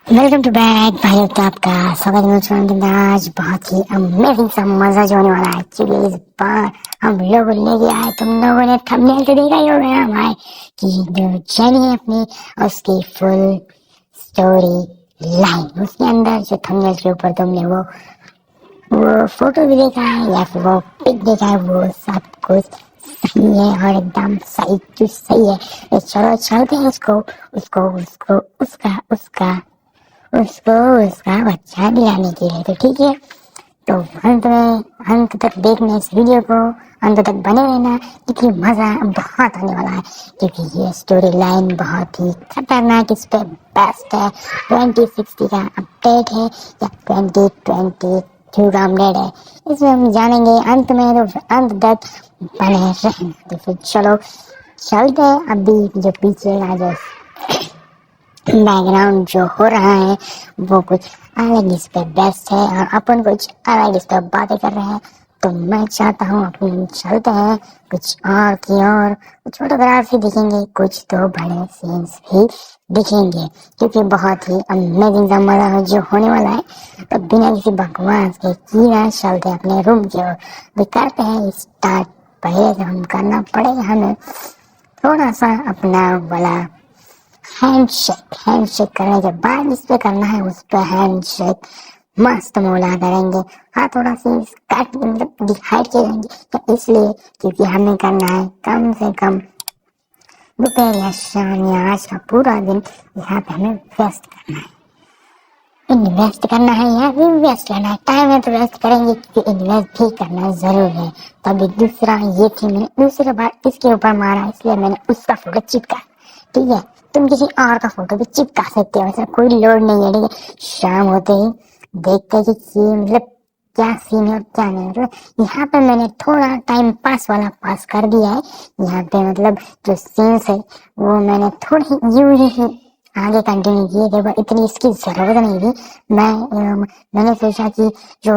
Welcome to back भाई। तो आपका स्वागत है मुझे आज बहुत ही अमेजिंग सा मजा जो होने वाला है। एक्चुअली इस बार हम लोग लेके आए, तुम लोगों ने थंबनेल से देखा ही होगा ना भाई, कि जो जेनी है अपनी उसकी फुल स्टोरी लाइन, उसके अंदर जो थंबनेल के ऊपर तुमने वो फोटो भी देखा है या फिर वो पिक देखा है, वो सब कुछ सही है और एकदम सही कुछ सही है। तो चलो चलते हैं उसको उसको उसको उसका उसका उसको उसका बच्चा दिलाने के लिए। तो ठीक है, तो अंत तक देखना इस वीडियो को, अंत तक बने रहना क्योंकि मजा बहुत आने वाला है। क्योंकि ये स्टोरी लाइन बहुत ही खतरनाक, इस पे बेस्ट है। 2060 का अपडेट है या 2022 का अपडेट है, इसमें हम जानेंगे अंत में। तो अंत तक बने रहना। तो फिर चलो चलते हैं। अभी जो पीछे का जो बैकग्राउंड जो हो रहा है वो कुछ अलग इस पे बेस्ट है और अपन कुछ अलग इस पे बातें कर रहे हैं। तो मैं चाहता हूँ अपन चलते हैं कुछ और की और कुछ फोटोग्राफी दिखेंगे, कुछ तो बड़े सीन्स भी दिखेंगे क्योंकि बहुत ही अमेजिंग सा मजा जो होने वाला है। तो बिना किसी बकवास के कीड़ा चलते अपने रूम की ओर भी करते हैं स्टार्ट। पहले तो हम करना पड़ेगा हमें थोड़ा सा अपना वाला हैंडशेक करने के बाद इस पे करना है, उस पे हैंडशेक मस्त मोला करेंगे। हाँ, थोड़ा सी कट मतलब हाइट के रहेंगे तो इसलिए क्योंकि हमें करना है कम से कम दोपहर या शाम या आज का पूरा दिन यहाँ पे हमें वेस्ट करना है, इन्वेस्ट करना है या इन्वेस्ट करना है। टाइम है तो वेस्ट करेंगे क्योंकि इन्वेस्ट भी करना जरूर है। तभी दूसरा ये थी, मैंने दूसरी बार इसके ऊपर मारा इसलिए मैंने उसका फोटो चिपका। ठीक है, तुम किसी और का फोटो भी चिपका सकते हो, ऐसा कोई लोड नहीं है। ठीक है, शाम होते ही देखते कि मतलब क्या सीन है और क्या नहीं। मतलब यहाँ पे मैंने थोड़ा टाइम पास वाला पास कर दिया है। यहाँ पे मतलब जो सीन्स है वो मैंने थोड़ी यूं ही आगे कंटिन्यू किए थे, पर इतनी इसकी जरूरत नहीं थी। मैंने सोचा कि जो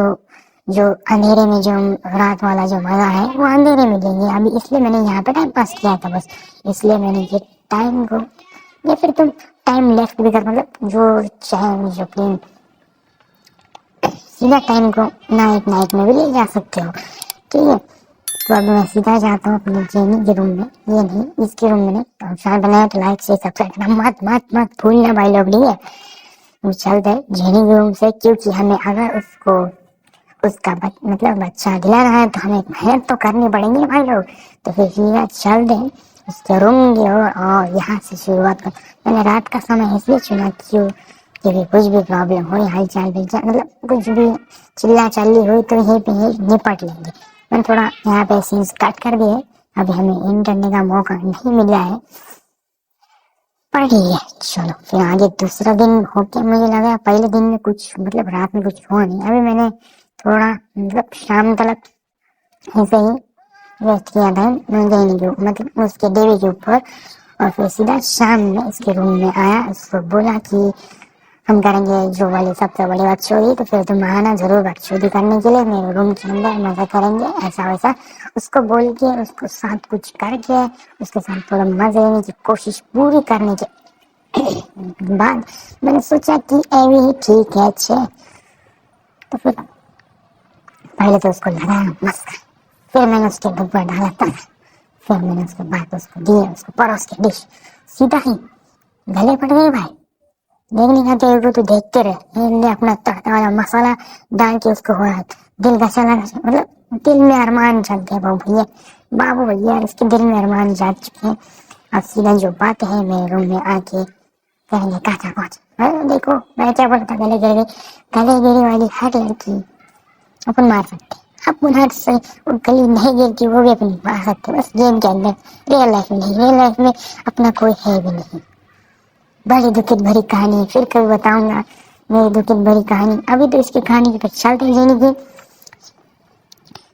जो अंधेरे में जो रात वाला जो मजा है वो अंधेरे में देंगे अभी, इसलिए मैंने यहाँ पे टाइम पास किया था बस। इसलिए मैंने ये टाइम को या फिर तुम टाइम लेफ्ट भी कर, मतलब जो चाहे जो प्लेन सीधा टाइम को नाइट में भी ले जा सकते हो। ठीक है, तो अब मैं सीधा जाता हूँ अपने जेनी के रूम में, ये नहीं इसके रूम में नहीं। तो चैनल बनाया तो लाइक से सब्सक्राइब करना मत मत मत भूलना भाई लोग। ठीक है, वो चलते हैं जेनी के रूम से क्योंकि हमें अगर उसको उसका मतलब बच्चा दिलाना है तो हमें मेहनत तो करनी पड़ेगी भाई लोग। तो फिर सीधा चलते हैं उसके रूम की ओर और यहाँ से शुरुआत कर। मैंने रात का समय इसलिए चुना क्योंकि कुछ भी प्रॉब्लम हो, हालचाल मतलब कुछ भी चिल्ला चल्ली हुई तो यहीं पे ही निपट लेंगे। मैंने थोड़ा यहाँ पे सीन्स कट कर दिए, अभी हमें इन करने का मौका नहीं मिला है, पर ठीक है चलो फिर आगे। दूसरा दिन होके मुझे लगा पहले दिन में कुछ मतलब रात में कुछ हुआ नहीं। अभी मैंने थोड़ा मतलब शाम तक ऐसे ही वेस्ट किया था जैनी के मतलब उसके देवी के ऊपर, और फिर सीधा शाम में इसके रूम में आया, उसको बोला कि हम करेंगे जो वाली सबसे बड़ी बकचोदी, तो फिर तुम आना जरूर बकचोदी करने के लिए मेरे रूम के अंदर, मजा करेंगे ऐसा वैसा उसको बोल के उसको साथ कुछ करके उसके साथ थोड़ा मजे लेने की कोशिश पूरी करने के बाद मैंने सोचा कि ऐवी ही ठीक है अच्छे। तो फिर पहले तो उसको लगाया मस्त, फिर मैंने उसके ऊपर डाला तक, फिर मैंने उसके बाद उसको दिया, उसको परोस के डिश सीधा ही गले पड़ गई भाई। देखने का तेरे को तो देखते रहे, ले अपना तड़का वाला मसाला डाल के उसको हो रहा दिल का चला, मतलब दिल में अरमान जग गए बाबू भैया इसके दिल में अरमान जाग चुके हैं। अब सीधा जो बात है मेरे रूम में आके कहेंगे काचा काच। देखो मैं क्या बोलता, गले गिर गली वाली हर लड़की अपन मार सकते, अपन हर से गली नहीं गिरती वो भी अपन मार सकते, बस गेम के अंदर। रियल लाइफ में नहीं, रियल लाइफ में अपना कोई है भी नहीं। बड़ी दुखद भरी कहानी फिर कभी बताऊंगा, मेरी दुखद भरी कहानी। अभी तो इसकी कहानी पर चलते हैं जेनी की।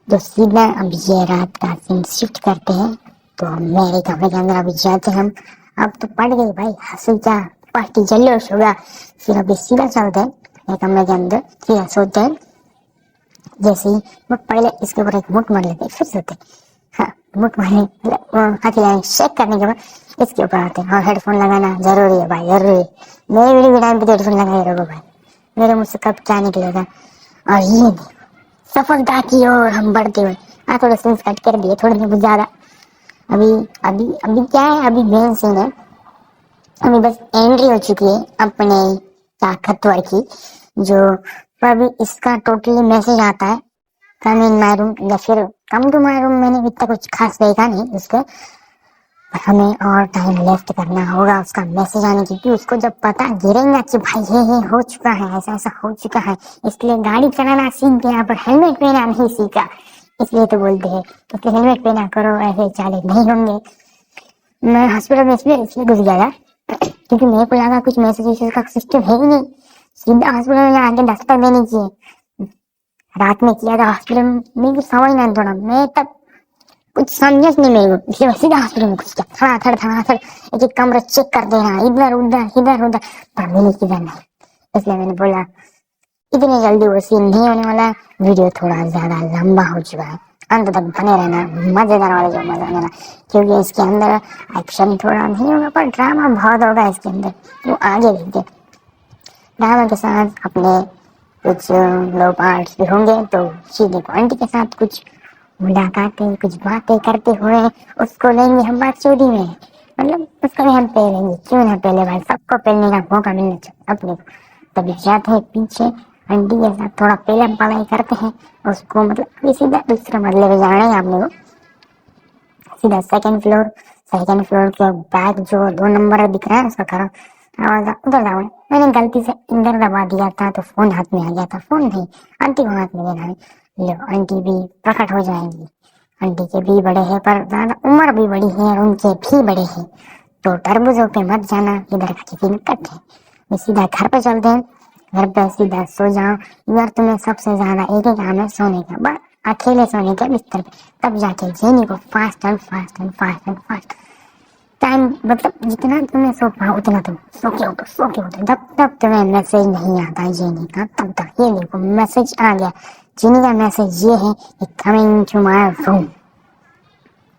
तो सीधा अब ये रात का सीन शिफ्ट करते हैं, तो मेरे कमरे के अंदर अभी जाते हैं हम। अब तो पड़ गई भाई हंसी क्या पार्टी जल्लोश होगा। फिर अभी सीधा चलते हैं मेरे कमरे के अंदर, सीधा सोते हैं। जैसे ही वो पहले इसके ऊपर एक मुठ मार लेते फिर सोते। हाँ, मुख मारने मतलब हाथी लगाने शेक करने के बाद इसके ऊपर आते हैं। और हेडफोन लगाना जरूरी है भाई, जरूरी है। मेरे वीडियो के टाइम पे हेडफोन लगाए रहो भाई, मेरे मुझ से कब क्या निकलेगा। और ये सफलता की ओर हम बढ़ते हुए, थोड़ा सीन्स कट कर दिए, थोड़े बहुत ज्यादा। अभी अभी अभी क्या है, अभी मेन सीन है, अभी बस एंट्री हो चुकी है अपने ताकतवर की, जो अभी इसका टोटली मैसेज आता है कम इन माई रूम, या फिर कम टू माई रूम। मैंने इतना कुछ खास देखा नहीं उसके, हमें और टाइम लेफ्ट करना होगा उसका मैसेज आने की, क्योंकि उसको जब पता गिरेगा कि भाई ये हो चुका है, ऐसा ऐसा हो चुका है, इसलिए गाड़ी चलाना सीख गया पर हेलमेट पहना नहीं सीखा, इसलिए तो बोलते हैं कि हेलमेट पहना करो, ऐसे चाले नहीं होंगे। मैं हॉस्पिटल में इसलिए घुस गया क्योंकि मेरे को लगा कुछ मैसेज का सिस्टम है ही नहीं, सीधा हॉस्पिटल में आके दस्तक देनी चाहिए। रात में किया था हॉस्पिटल में, कुछ समझ नहीं थोड़ा, मैं तब कुछ समझ नहीं मेरे को, इसलिए सीधा हॉस्पिटल में घुस गया, थड़ा एक एक कमरा चेक कर देना, इधर उधर पर मिली किधर नहीं। इसलिए मैंने बोला इतनी जल्दी वो सीन नहीं होने वाला, वीडियो थोड़ा ज्यादा लंबा हो चुका है, अंत तक बने रहना, मजेदार वाला जो मजा लेना, क्योंकि इसके अंदर एक्शन थोड़ा नहीं होगा पर ड्रामा बहुत होगा इसके अंदर, तो आगे देखते। ड्रामा के साथ अपने कुछ लो पार्ट्स भी होंगे, तो सीधे क्वांटी के साथ कुछ मुलाकातें, कुछ बातें करते हुए उसको लेंगे हम बात चोरी में, मतलब उसको भी हम पहले लेंगे, क्यों ना पहले भाई, सबको पहलने का मौका मिलना चाहिए अपने को। तभी जाते हैं पीछे आंटी के साथ थोड़ा पहले पढ़ाई करते हैं उसको, मतलब सीधा दूसरा मतलब में जाना है आपने को, सीधा सेकंड फ्लोर के बैग जो 2 नंबर दिख रहा है उसका खरा आवाज उधर जाओ। मैंने गलती से इधर दबा दिया था तो फोन हाथ में आ गया था, फोन नहीं आंटी को हाथ में देना है। लो आंटी भी प्रकट हो जाएंगी, आंटी के भी बड़े हैं पर ज्यादा उम्र भी बड़ी है और उनके भी बड़े हैं, तो तरबूजों पे मत जाना, इधर का किसी निकट है। मैं सीधा घर पे चलते हैं, घर पे सीधा सो जाओ। यार तुम्हें सबसे ज्यादा एक ही काम है, सोने का, बस अकेले सोने के बिस्तर पे, तब जाके जेनी को फास्ट टाइम, मतलब जितना तुम्हें सो पाओ उतना तुम सो के उठो, जब तक तुम्हें मैसेज नहीं आता जेनी का तब तक। ये देखो मैसेज आ गया, जेनी का मैसेज ये है कमिंग टू माय रूम,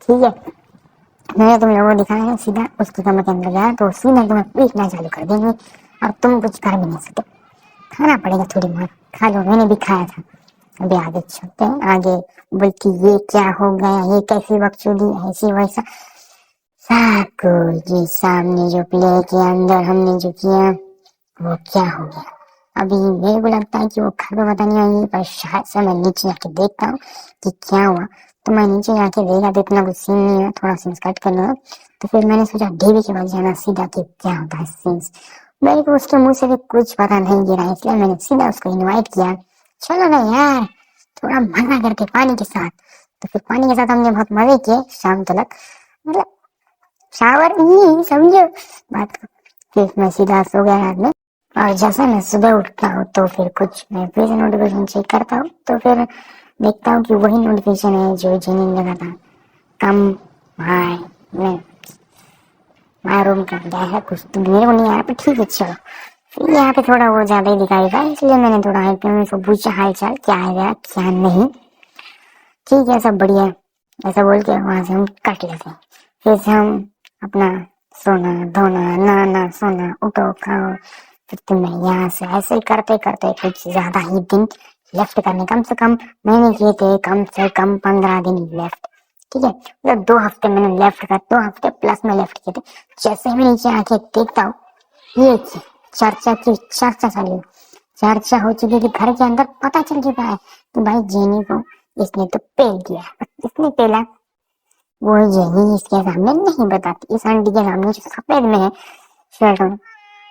ठीक है। मैंने तुम लोगों को दिखाया है, सीधा उसके कमरे के अंदर गया तो सीधा तुम्हें पीटना चालू कर देंगे और तुम कुछ कर भी नहीं सकते, खाना पड़ेगा थोड़ी मार खा लो, मैंने भी खाया था। अभी आगे चलते हैं, आगे बल्कि ये क्या हो गया, ये कैसी बकचोदी, ऐसी वैसा सब कुछ, ये सामने जो प्ले के अंदर हमने जो किया वो क्या हो गया। अभी मेरे को लगता है कि वो घर पे पता नहीं आएंगे, पर शायद से मैं नीचे जाके देखता हूँ कि क्या हुआ। तो मैं नीचे जाके देखा तो इतना कुछ सीन नहीं है, थोड़ा सीन कट कर लूंगा। तो फिर मैंने सोचा डीवी के पास जाना सीधा कि क्या होता है सीन्स। मेरे को उसके मुंह से भी कुछ पता नहीं गिरा, इसलिए मैंने सीधा उसको इन्वाइट किया, चलो ना यार थोड़ा मजा करते पानी के साथ। तो फिर पानी के साथ हमने बहुत मजे किए शाम तक, मतलब शावर ही समझो बात को। फिर मैं सीधा सो गया रात में, और जैसे मैं सुबह उठता हूँ तो फिर कुछ मैं फिर से नोटिफिकेशन चेक करता हूँ, तो फिर देखता हूँ कि वही नोटिफिकेशन है जो जेनी ने लगा था, कम माय रूम का क्या है कुछ, तो मेरे को नहीं आया पर ठीक है चलो। फिर यहाँ पे थोड़ा वो ज्यादा ही दिखाई था, इसलिए मैंने थोड़ा उसको पूछा हाल चाल क्या है क्या नहीं, ठीक है सब बढ़िया, ऐसा बोल के वहां से हम कट लेते हैं। फिर से हम अपना सोना धोना नहाना सोना उठो खाओ, फिर तुम्हें यहाँ से ऐसे ही करते करते कुछ ज्यादा ही दिन लेफ्ट करने, कम से कम मैंने किए थे कम से कम 15 दिन लेफ्ट, ठीक है। मतलब 2 हफ्ते मैंने लेफ्ट कर, 2 हफ्ते प्लस में लेफ्ट किए थे। जैसे मैं नीचे आके देखता हूँ ये चर्चा चली, चर्चा हो चुकी थी घर के अंदर, पता चल चुका है कि भाई जेनी को इसने तो पेल दिया, इसने पेला वो जेनी इसके सामने नहीं बताती, इस आंटी के सामने जो सफेद में है शर्ट में,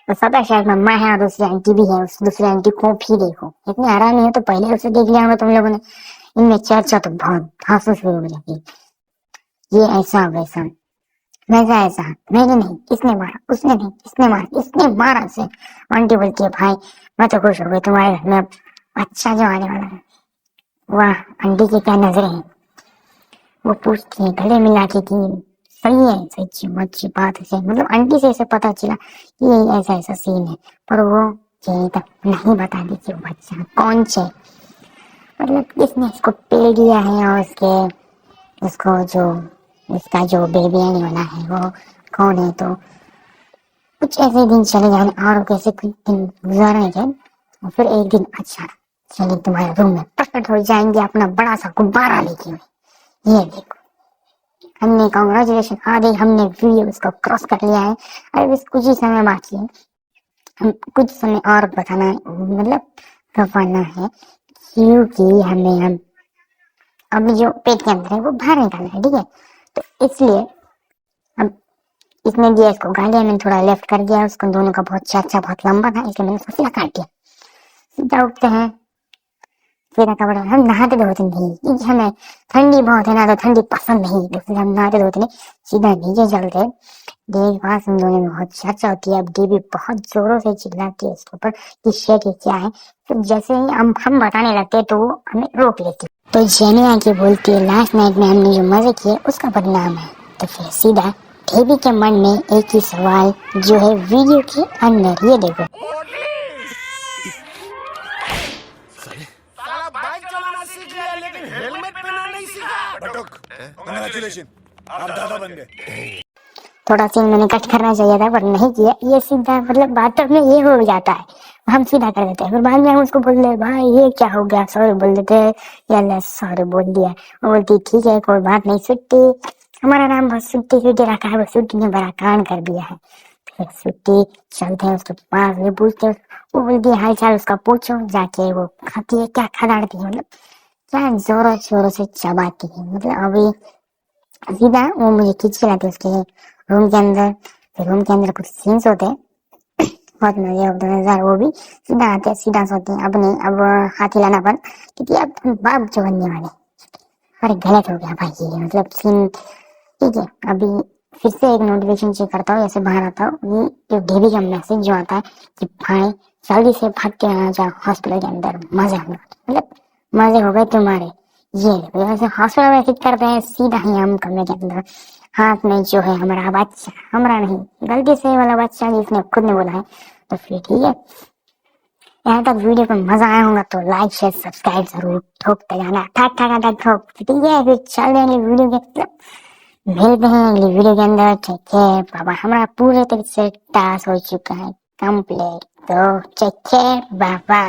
तो सफेद शर्ट में मैं है और दूसरी आंटी भी है, उस दूसरी आंटी को भी देखो, इतनी आराम है तो पहले उसे देख लिया होगा तुम लोगों ने। इनमें चर्चा तो बहुत हासू शुरू हो जाती, ये ऐसा वैसा वैसा ऐसा, मैंने नहीं इसने मारा, उसने नहीं इसने मारा, इसने मारा उसे। आंटी बोलती है भाई मैं तो खुश हो गई तुम्हारे घर में अच्छा जो आने वाला है, वाह आंटी की क्या नजरें हैं। वो पूछती है गले मिला के कि सही है, सच्ची मच्छी बात है, मतलब आंटी से ऐसे पता चला कि ये ऐसा ऐसा सीन है, पर वो यही तक नहीं बता दी कि वो बच्चा कौन से, मतलब किसने इसको पेल दिया है और उसके उसको जो इसका जो बेबी आने वाला है वो कौन है। तो कुछ ऐसे दिन चले जाने और कैसे कुछ दिन गुजारने के और फिर एक दिन अच्छा चलिए तुम्हारे रूम में प्रकट हो जाएंगे अपना बड़ा सा गुब्बारा लेके हुए। ये देखो हमने कांग्रेचुलेशन आदि हमने वीडियो उसको क्रॉस कर लिया है। अरे बस कुछ ही समय बाकी है, हम कुछ समय और बताना मतलब रवाना है क्योंकि हमें हम अब जो पेट के अंदर है वो बाहर निकालना है। ठीक है, तो इसलिए अब इसने दिया इसको गालियां, मैंने थोड़ा लेफ्ट कर दिया उसको, दोनों का बहुत चाचा बहुत लंबा था इसलिए मैंने उसको सीधा काट दिया। सीधा उठते हैं, सीधा कपड़ा हम नहाते धोते नहीं क्योंकि हमें ठंडी बहुत है ना, तो ठंडी पसंद नहीं, तो फिर हम नहाते धोते नहीं, सीधा नीचे चलते। देवी के पास हम दोनों में बहुत चर्चा होती है। अब देवी बहुत जोरों से चिल्लाती है इसके ऊपर कि शेट ये क्या है। तो जैसे ही हम बताने लगते तो वो हमें रोक लेती। तो जेनी आके बोलती है लास्ट नाइट में हमने जो मजे किए उसका परिणाम है। तो फिर सीधा देवी के मन में एक ही सवाल जो है वीडियो के अंदर, ये देखो। साला बाइक चलाना सीख लिया लेकिन हेलमेट पहनना नहीं सीखा। बटुक, कांग्रेचुलेशन, आप दादा बन गए। थोड़ा सीन मैंने कट करना चाहिए था पर नहीं किया। ये सीधा मतलब बात में ये हो जाता है, हम सीधा कर देते हैं, फिर बाद में हम उसको बोल दे भाई ये क्या हो गया, सॉरी बोल देते हैं, या सॉरी बोल दिया। वो बोलती ठीक है कोई बात नहीं, छुट्टी हमारा नाम बस छुट्टी छुट्टी रखा है, वो छुट्टी ने बड़ा कांड कर दिया है। फिर छुट्टी चलते हैं उसके पास में पूछते, वो बोलती है हाल चाल उसका पूछो जाके। वो खाती है क्या खदाड़ती है, मतलब क्या जोरों शोरों से चबाती है। मतलब अभी सीधा वो मुझे खींच के लाती उसके रूम के अंदर। फिर रूम के अंदर कुछ सीन्स होते हैं बहुत मजे होते हैं, वो भी सीधा आते सीधा सोते हैं। अब नहीं, अब हाथी लाना बंद क्योंकि अब तुम बाप जो बनने वाले। अरे गलत हो गया भाई ये मतलब सीन। ठीक है, अभी फिर से एक नोटिफिकेशन चेक करता हूँ, ऐसे बाहर आता हूँ, ये डेवी का मैसेज जो आता है कि भाई जल्दी से भाग के आना जाओ हॉस्पिटल के अंदर, मजे होंगे, मतलब मजे हो गए तुम्हारे। ये वैसे हॉस्पिटल में फिट करते हैं सीधा ही हम कमरे के अंदर। हाथ में जो है हमारा बच्चा, हमारा नहीं गलती से वाला बच्चा जिसने खुद ने बोला है। तो फिर ठीक है, यहाँ तक वीडियो को मजा आया होगा तो लाइक शेयर सब्सक्राइब जरूर ठोकते जाना, ठक ठक ठक ठोक। ठीक है, फिर चल देंगे वीडियो के, मिलते हैं अगली वीडियो के अंदर। ठीक है बाबा, हमारा पूरे तरीके से टास्क हो चुका है कंप्लीट। तो ठीक है बाबा।